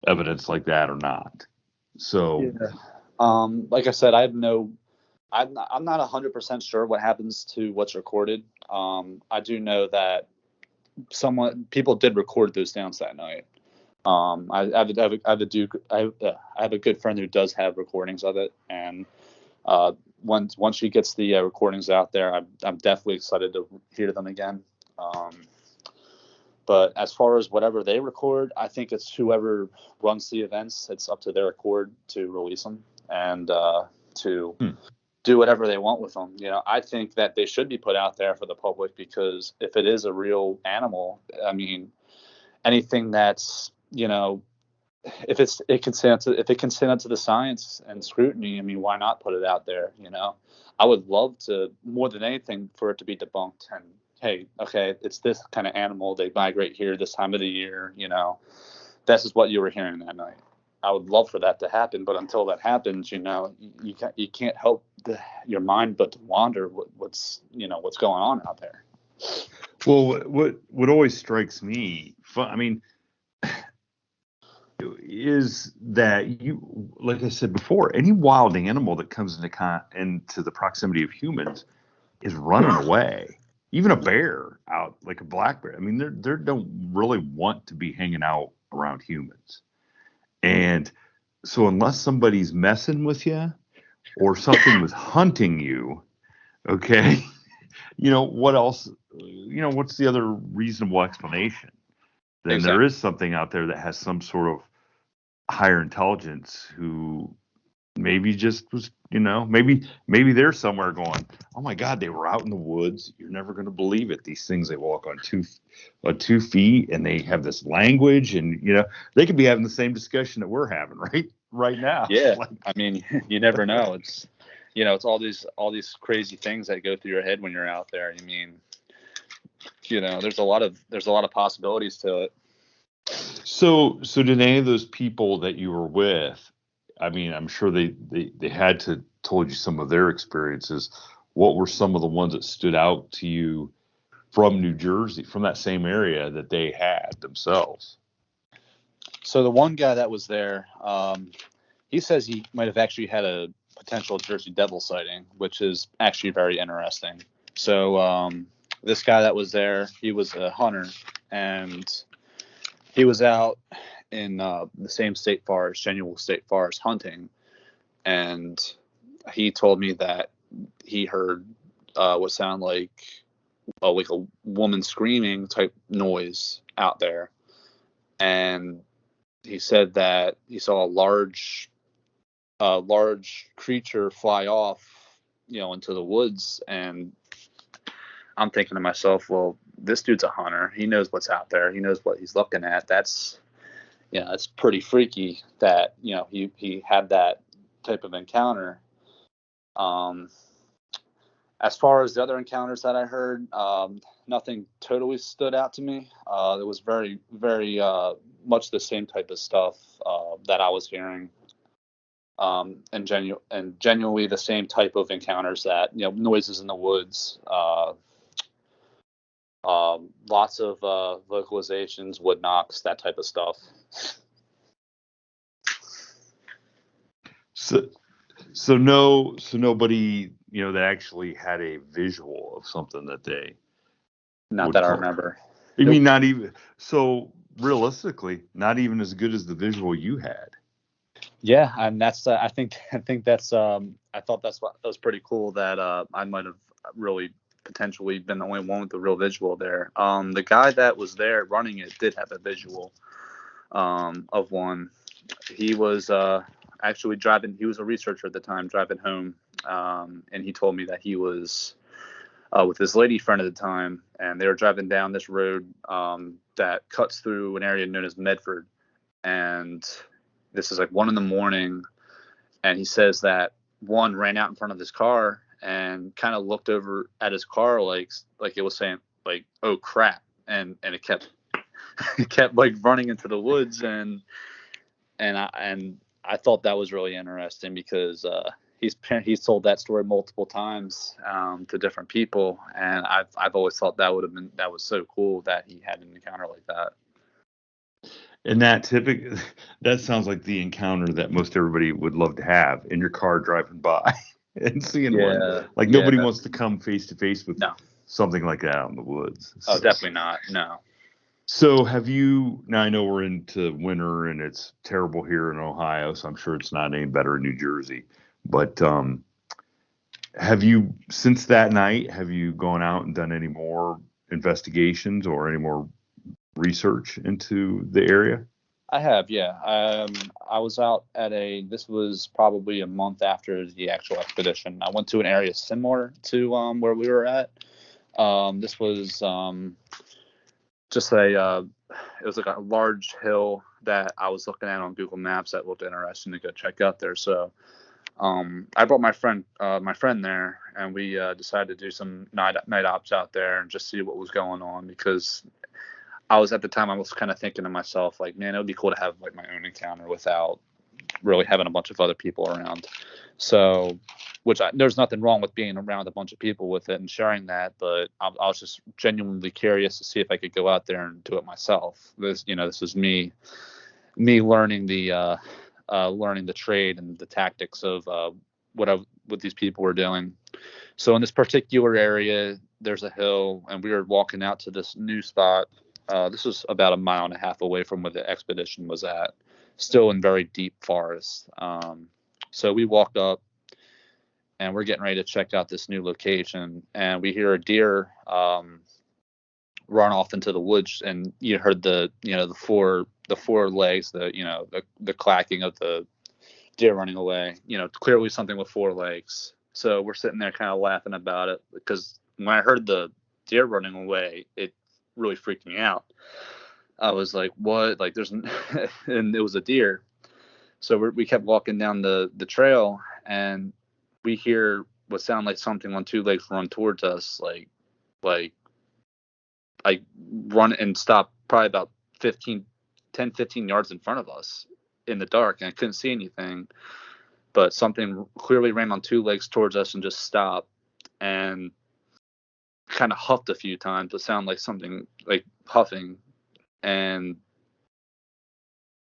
evidence like that or not. So, yeah. Like I said, I'm not 100% sure what happens to what's recorded. I do know that people did record those downs that night. I have a good friend who does have recordings of it, and once she gets the recordings out there, I'm definitely excited to hear them again. But as far as whatever they record, I think it's whoever runs the events. It's up to their accord to release them and to do whatever they want with them. You know, I think that they should be put out there for the public, because if it is a real animal, I mean, anything that's, you know, if it can stand up to the science and scrutiny, I mean, why not put it out there? You know, I would love to, more than anything, for it to be debunked. And hey, okay, it's this kind of animal. They migrate here this time of the year. You know, this is what you were hearing that night. I would love for that to happen, but until that happens, you know, you can't help your mind but to wonder what's going on out there. well, what always strikes me, I mean, is that you, like I said before, any wild animal that comes into the proximity of humans is running away. Even a bear out, like a black bear. I mean, they don't really want to be hanging out around humans. And so unless somebody's messing with you or something was hunting you, okay, you know, what else, you know, what's the other reasonable explanation? Then Exactly. there is something out there that has some sort of higher intelligence who maybe just was, you know, maybe they're somewhere going, oh my God, they were out in the woods. You're never going to believe it. These things, they walk on two feet, and they have this language, and you know, they could be having the same discussion that we're having right now. Yeah, Like, I mean, you never know. It's, you know, it's all these crazy things that go through your head when you're out there. I mean, you know, there's a lot of possibilities to it. so did any of those people that you were with, I mean, I'm sure they had to told you some of their experiences. What were some of the ones that stood out to you from New Jersey, from that same area that they had themselves? So the one guy that was there, he says he might have actually had a potential Jersey Devil sighting, which is actually very interesting. So this guy that was there, he was a hunter, and he was out in the same state forest, Genuine State Forest, hunting, and he told me that he heard what sounded like a woman screaming type noise out there, and he said that he saw a large creature fly off, you know, into the woods. And I'm thinking to myself, well, this dude's a hunter. He knows what's out there. He knows what he's looking at. That's, you know, it's pretty freaky that, you know, he had that type of encounter. As far as the other encounters that I heard, nothing totally stood out to me. It was very, very much the same type of stuff that I was hearing, and genuinely the same type of encounters that, you know, noises in the woods, lots of vocalizations, wood knocks, that type of stuff. So nobody, you know, that actually had a visual of something that they Not would that I call. remember. I Nope. mean, not even, so realistically, not even as good as the visual you had. Yeah, and that's I think that's I thought that was pretty cool that I might have really potentially been the only one with the real visual there. The guy that was there running it did have a visual of one. He was actually driving. He was a researcher at the time, driving home, and he told me that he was with his lady friend at the time, and they were driving down this road that cuts through an area known as Medford, and this is like 1 a.m, and he says that one ran out in front of his car and kind of looked over at his car like it was saying like, oh crap, and it kept like running into the woods. And I thought that was really interesting because he's told that story multiple times to different people, and I've always thought that was so cool that he had an encounter like that. And that sounds like the encounter that most everybody would love to have in your car driving by and seeing one. Like nobody wants to come face to face with something like that out in the woods. Oh, definitely not. No. So now I know we're into winter and it's terrible here in Ohio, so I'm sure it's not any better in New Jersey. But since that night, have you gone out and done any more investigations or any more research into the area? I have, yeah. I was out this was probably a month after the actual expedition. I went to an area similar to where we were at. This was just it was like a large hill that I was looking at on Google Maps that looked interesting to go check out there. So I brought my friend there, and we decided to do some night ops out there and just see what was going on, because I was kind of thinking to myself, like, man, it would be cool to have like my own encounter without really having a bunch of other people around. So, there's nothing wrong with being around a bunch of people with it and sharing that, but I was just genuinely curious to see if I could go out there and do it myself. This is me learning the trade and the tactics of what these people were doing. So in this particular area, there's a hill, and we were walking out to this new spot. This was about 1.5 miles away from where the expedition was at, still in very deep forest. So we walked up, and we're getting ready to check out this new location, and we hear a deer run off into the woods, and you heard the four legs, the clacking of the deer running away. Clearly something with 4 legs. So we're sitting there kind of laughing about it, because when I heard the deer running away, it really freaked me out. I was like, what? Like, there's and it was a deer. So we kept walking down the trail, and we hear what sounded like something on 2 legs run towards us, like I run and stop probably about 10, 15 yards in front of us in the dark, and I couldn't see anything, but something clearly ran on 2 legs towards us and just stopped and kind of huffed a few times. It sounded like something like huffing, and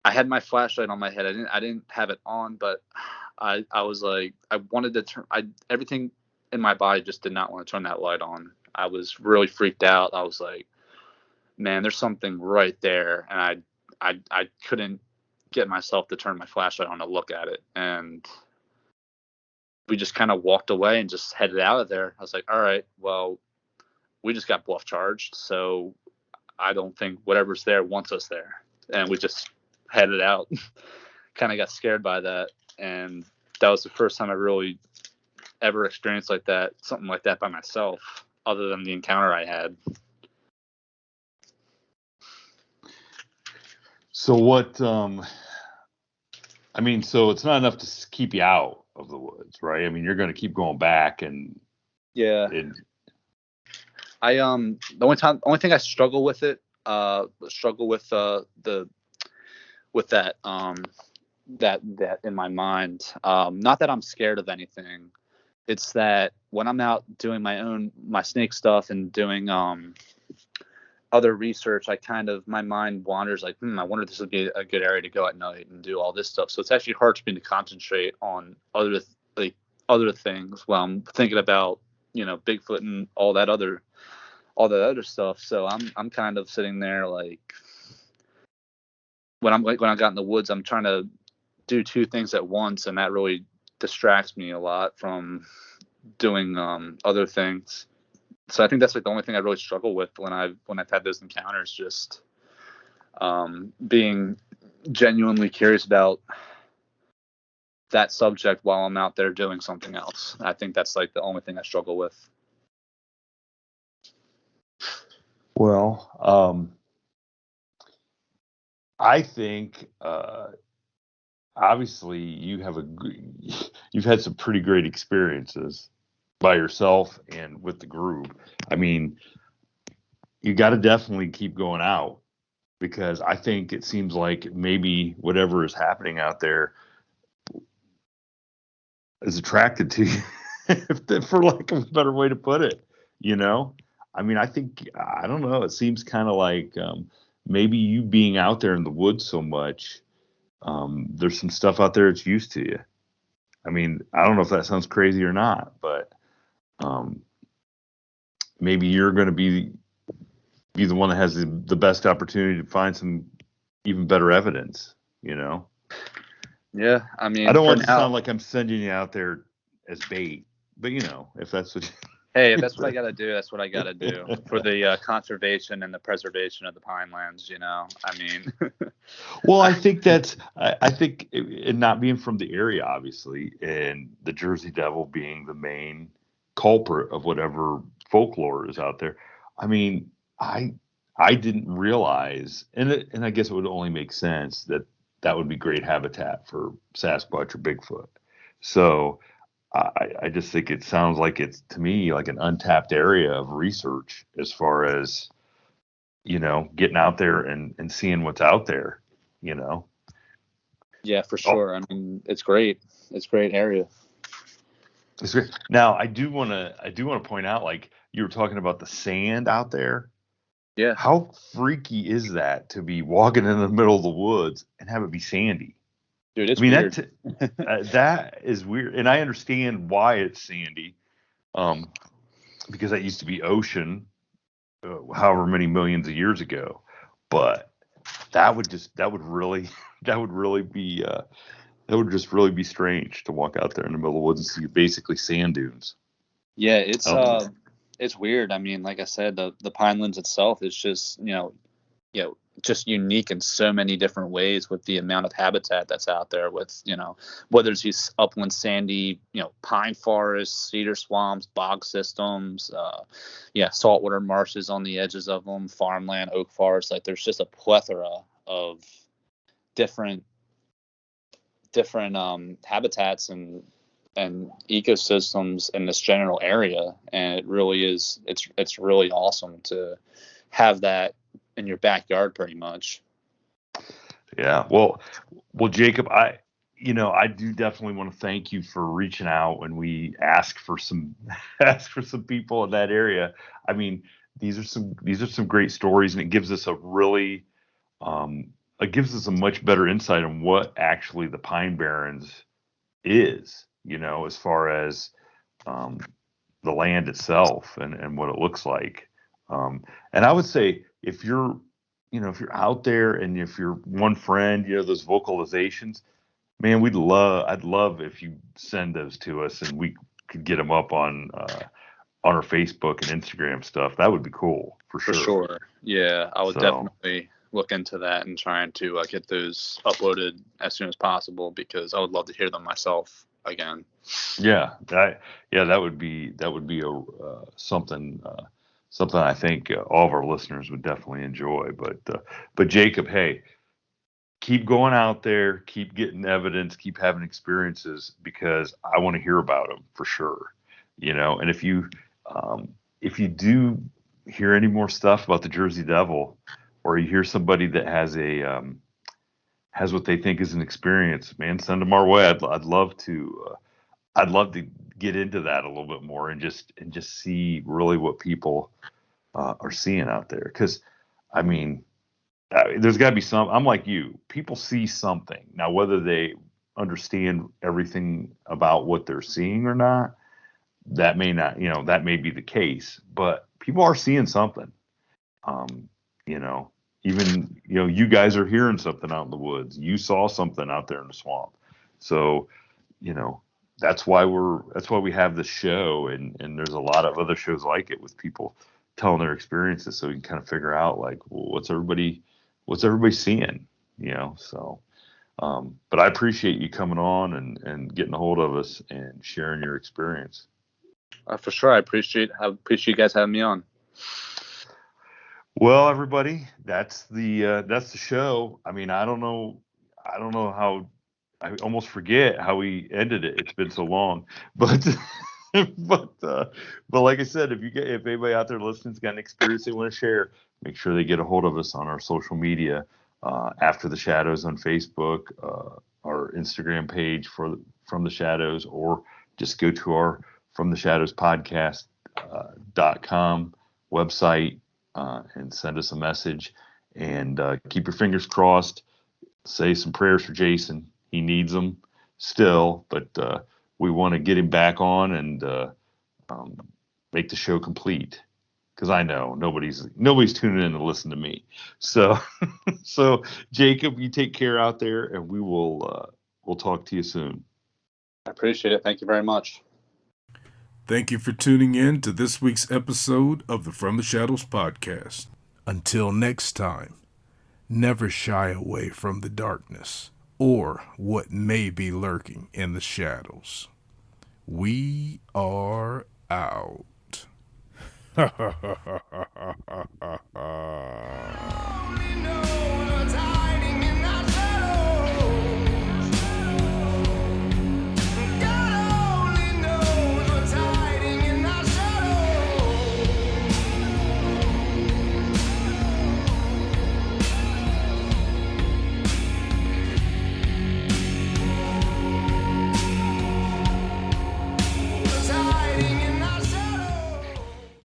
I had my flashlight on my head. I didn't have it on, but I was like, I wanted to turn. Everything in my body just did not want to turn that light on. I was really freaked out. I was like, man, there's something right there, and I couldn't get myself to turn my flashlight on to look at it. And we just kind of walked away and just headed out of there. I was like, all right, well, we just got bluff charged, so I don't think whatever's there wants us there. And we just headed out. Kind of got scared by that, and that was the first time I really ever experienced something like that by myself, other than the encounter I had. So so it's not enough to keep you out of the woods, right? I mean, you're going to keep going back, and yeah. The only thing I struggle with that in my mind. Not that I'm scared of anything. It's that when I'm out doing my snake stuff and doing other research, my mind wanders, like, I wonder if this would be a good area to go at night and do all this stuff. So it's actually hard for me to concentrate on other things while I'm thinking about, Bigfoot and all that other stuff. So I'm kind of sitting there, like, when I got in the woods, I'm trying to do 2 things at once, and that really distracts me a lot from doing other things. So I think that's like the only thing I really struggle with when I've had those encounters, just being genuinely curious about that subject while I'm out there doing something else. I think that's like the only thing I struggle with. Well, I think obviously you've had some pretty great experiences by yourself and with the group. I mean, you got to definitely keep going out because I think it seems like maybe whatever is happening out there is attracted to you, for lack of a better way to put it. You know, I mean, I don't know. It seems kind of like maybe you being out there in the woods so much, there's some stuff out there that's used to you. I mean, I don't know if that sounds crazy or not, but um, maybe you're going to be the one that has the best opportunity to find some even better evidence. You know, Yeah, I I mean, don't for want it to now, sound like I'm sending you out there as bait, but you know, if that's what. hey, if that's what I got to do, that's what I got to do for the conservation and the preservation of the pine lands. I mean, Well, I think it not being from the area, obviously, and the Jersey Devil being the main culprit of whatever folklore is out there. I mean, I I didn't realize, and I guess it would only make sense that that would be great habitat for Sasquatch or Bigfoot. So I just think it sounds like it's, to me, like an untapped area of research as far as, getting out there and seeing what's out there, you know. yeah, for Oh, sure. I mean, it's great. It's a great area. it's great. Now, I do want to point out, like you were talking about the sand out there. Yeah, How freaky is that to be walking in the middle of the woods and have it be sandy? dude, I it's mean, weird. that is weird, and I understand why it's sandy, um, because that used to be ocean, however many millions of years ago. But that would really that would really be that would just really be strange to walk out there in the middle of the woods and see basically sand dunes. Yeah, Oh, it's weird. I mean, like I said, the Pinelands itself is just just unique in so many different ways with the amount of habitat that's out there. With whether it's these upland sandy pine forests, cedar swamps, bog systems, yeah, saltwater marshes on the edges of them, farmland, oak forest. Like there's just a plethora of different habitats and ecosystems in this general area, and it really is it's really awesome to have that in your backyard pretty much. yeah. Well, Jacob, I do definitely want to thank you for reaching out when we ask for some ask for some people in that area. I mean, these are some great stories, and um, it gives us a much better insight on what actually the Pine Barrens is, as far as um, the land itself and what it looks like. And I would say if you're out there and if you're one friend, those vocalizations, man, I'd love if you send those to us and we could get them up on our Facebook and Instagram stuff. That would be cool for For sure. sure. Yeah, I would So definitely look into that and trying to get those uploaded as soon as possible because I would love to hear them myself again. yeah, that would be a something I think all of our listeners would definitely enjoy. But Jacob, hey, keep going out there, keep getting evidence, keep having experiences, because I want to hear about them for sure. And if you do hear any more stuff about the Jersey Devil, or you hear somebody that has what they think is an experience, man, send them our way. I'd love to get into that a little bit more and just see really what people are seeing out there. Because I mean, there's got to be some. I'm like you. People see something now, whether they understand everything about what they're seeing or not. That may not, that may be the case, but people are seeing something. Um, you know, Even you guys are hearing something out in the woods. You saw something out there in the swamp. So you know that's why we have this show, and there's a lot of other shows like it with people telling their experiences, so we can kind of figure out, like, well, what's everybody seeing. So but I appreciate you coming on and getting a hold of us and sharing your experience. For sure, I appreciate you guys having me on. Well, everybody, that's the show. I mean, I don't know how. I almost forget how we ended it. It's been so long, but but like I said, if anybody out there listening's got an experience they want to share, make sure they get a hold of us on our social media, After the Shadows on Facebook, our Instagram page From the Shadows, or just go to our From the Shadows podcast.com website and send us a message, and keep your fingers crossed. Say some prayers for Jason. He needs them still, but we want to get him back on and make the show complete, because I know nobody's tuning in to listen to me. So so Jacob, you take care out there, and we'll talk to you soon. I appreciate it. Thank you very much. Thank you for tuning in to this week's episode of the From the Shadows podcast. Until next time, never shy away from the darkness or what may be lurking in the shadows. We are out.